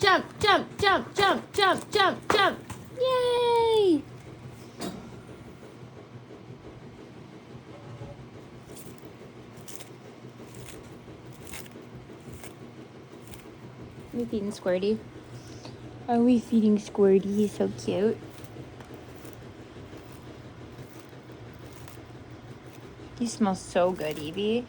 jump, jump, jump, jump, jump, jump, jump. Yay! Are we feeding Squirty? Are we feeding Squirty? He's so cute. He smells so good, Evie.